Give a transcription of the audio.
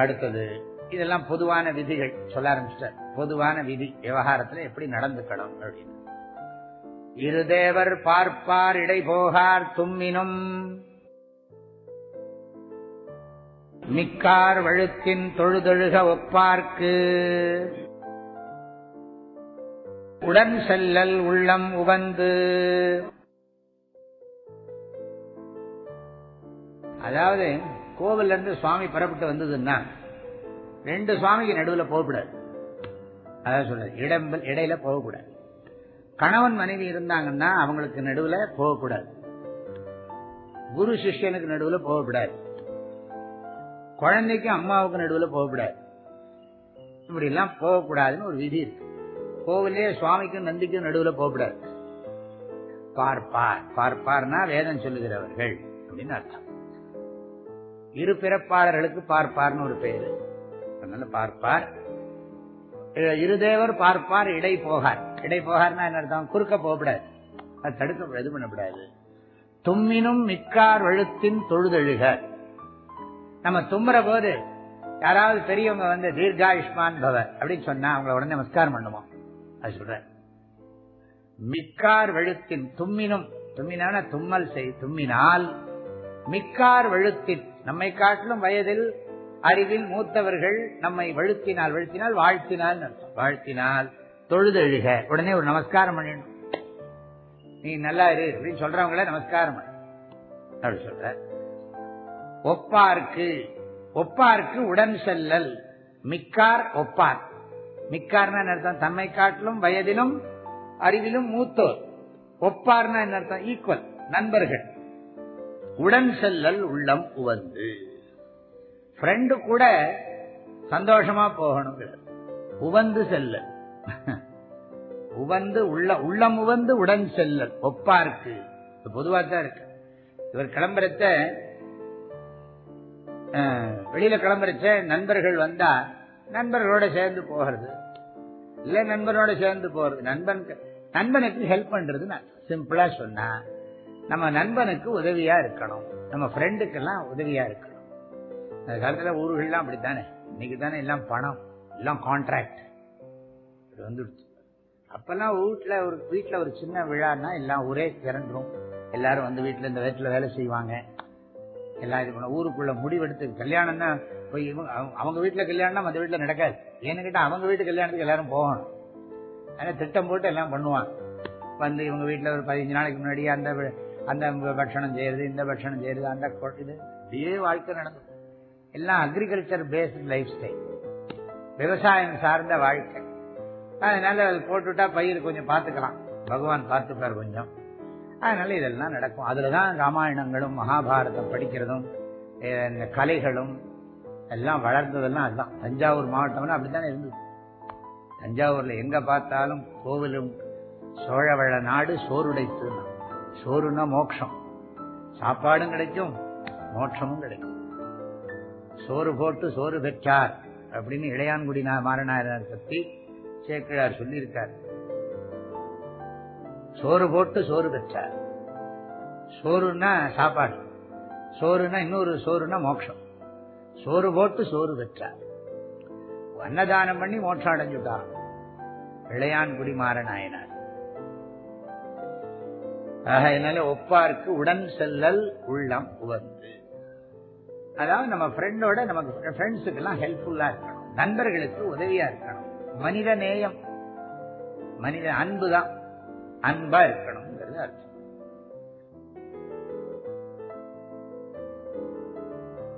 அடுத்தது இதெல்லாம் பொதுவான விதிகள் சொல்ல ஆரம்பிச்சிட்டார். பொதுவான விதி விவகாரத்துல எப்படி நடந்துக்கணும் அப்படின்னு. இருதேவர் பார்ப்பார் இடை போகார் தும்மினும் மிக்கார் வழுத்தின் தொழுதொழுக ஒப்பார்க்கு உடன் செல்லல் உள்ளம் உவந்து. அதாவது கோவில்ல இருந்து சுவாமி புறப்பட்டு வந்ததுன்னா ரெண்டு சுவாமிக்கு நடுவில் போகக்கூடாது. அதான் சொல்ற இடையில போகக்கூடாது. கணவன் மனைவி இருந்தாங்கன்னா அவங்களுக்கு நடுவில் போகக்கூடாது. குரு சிஷ்யனுக்கு நடுவில் போகக்கூடாது. குழந்தைக்கு அம்மாவுக்கு நடுவில் போகக்கூடாது. இப்படி எல்லாம் போகக்கூடாதுன்னு ஒரு விதி இருக்கு. கோவிலே சுவாமிக்கும் நந்திக்கும் நடுவில் போகக்கூடாது. பார்ப்பார் பார்ப்பார்னா வேதம் சொல்லுகிறவர்கள் அப்படின்னு அர்த்தம். இரு பிறப்பாளர்களுக்கு பார்ப்பார்னு ஒரு பெயரு. அதனால பார்ப்பார். இருதேவர் பார்ப்பார் இடை போகார். இடை போகார்னா என்ன அர்த்தம்? குறுக்க போகக்கூடாது. அது தடுக்க இது பண்ணக்கூடாது. தும்மினும் மிக்கார் வழுத்தின் தொழுதழுக. நம்ம தும்முற போது யாராவது பெரியவங்க வந்து தீர்காயுஷ்மான் பவ அப்படின்னு சொன்னா அவங்கள உடனே நமஸ்காரம் பண்ணுவோம். அது சொல்ற மிக்கார் வழுத்தின் தும்மினும். தும்மினான தும்மல் செய். தும்மினால் மிக்கார் வழுத்தின் நம்மை காட்டிலும் வயதில் அறிவில் மூத்தவர்கள் நம்மை வழுத்தினால் வழுத்தினால் வாழ்த்தினால் வாழ்த்தினால் தொழுதழுக உடனே ஒரு நமஸ்காரம் பண்ணிடணும். நீ நல்லா இரு அப்படின்னு சொல்றவங்கள நமஸ்காரம் பண்ண அப்படி சொல்ற. ஒப்பார்க்கு ஒப்பார்க்கு உடன் செல்லல். மிக்கார் ஒப்பார். மிக்கார்னா என்ன அர்த்தம்? தம்மை காட்டிலும் வயதிலும் அறிவிலும் மூத்தோர். ஒப்பார்னா என்ன அர்த்தம்? ஈக்குவல் நண்பர்கள். உடன் செல்லல் உள்ளம் உவந்து. ஃப்ரெண்டு கூட சந்தோஷமா போகணும். உவந்து செல்லல். உவந்து உள்ளம் உவந்து உடன் செல்லல். ஒப்பார்க்கு பொதுவா தான் இருக்கு. இவர் கிளம்புறச்ச வெளியில கிளம்புறச்ச நண்பர்கள் வந்தா நண்பர்களோட சேர்ந்து போகிறது இல்ல நண்பனோட சேர்ந்து போறது. நண்பனுக்கு ஹெல்ப் பண்றது சிம்பிளா சொன்னா நம்ம நண்பனுக்கு உதவியா இருக்கணும். நம்ம ஃப்ரெண்டுக்கெல்லாம் உதவியா இருக்கணும். அந்த காலத்துல ஊர்கள்லாம் அப்படித்தானே. இன்னைக்கு தானே எல்லாம் பணம் எல்லாம் கான்ட்ராக்ட் வந்துடுச்சு. அப்பெல்லாம் வீட்டுல ஒரு சின்ன விழான்னா எல்லாம் ஊரே திரண்டும். எல்லாரும் வந்து வீட்டுல இந்த வீட்டுல வேலை செய்வாங்க. எல்லாம் இது பண்ண ஊருக்குள்ள முடிவெடுத்து கல்யாணம்னா போய் அவங்க வீட்டுல கல்யாணம் அந்த வீட்டுல நடக்காது. ஏன்னு கேட்டா அவங்க வீட்டு கல்யாணத்துக்கு எல்லாரும் போகணும். அதனால திட்டம் போட்டு எல்லாம் பண்ணுவாங்க. வந்து இவங்க வீட்டுல ஒரு 15 நாளைக்கு முன்னாடி அந்த பட்சணம் செய்யறது இந்த பட்சணம் செய்யறது அந்த இது இதே வாழ்க்கை நடந்தது. எல்லாம் அக்ரிகல்ச்சர் பேஸ்ட் லைஃப் ஸ்டைல், விவசாயம் சார்ந்த வாழ்க்கை. அதனால அது போட்டுவிட்டா பயிர் கொஞ்சம் பார்த்துக்கலாம், பகவான் பார்த்துப்பார் கொஞ்சம். அதனால இதெல்லாம் நடக்கும். அதுலதான் ராமாயணங்களும் மகாபாரதம் படிக்கிறதும் இந்த கலைகளும் எல்லாம் வளர்ந்ததெல்லாம் அதுதான். தஞ்சாவூர் மாவட்டம்னா அப்படித்தானே இருந்தது. தஞ்சாவூர்ல எங்க பார்த்தாலும் கோவிலும் சோழவள நாடு சோறுடைத்து. சோறுனா மோட்சம், சாப்பாடும் கிடைக்கும் மோட்சமும் கிடைக்கும். சோறு போட்டு சோறு பெற்றார் அப்படின்னு இளையான்குடி மாறனார் பத்தி சேக்கிழார் சொல்லியிருக்கார். சோறு போட்டு சோறு பெற்றார். சோறுன்னா சாப்பாடு, சோறுனா இன்னொரு சோறுனா மோட்சம். சோறு போட்டு சோறு பெற்றார். அன்னதானம் பண்ணி மோட்சம் அடைஞ்சுட்டார் இளையான்குடி மாறனாயனார். அதனால ஒப்பார்க்கு உடன் செல்லல் உள்ளம் உவந்து. அதாவது நம்ம ஃப்ரெண்டோட நமக்கு ஃப்ரெண்ட்ஸுக்கு எல்லாம் ஹெல்ப்ஃபுல்லா இருக்கணும். நண்பர்களுக்கு உதவியா இருக்கணும். மனித நேயம், மனித அன்புதான். அன்பா இருக்கணும்ங்கிறது அர்த்தம்.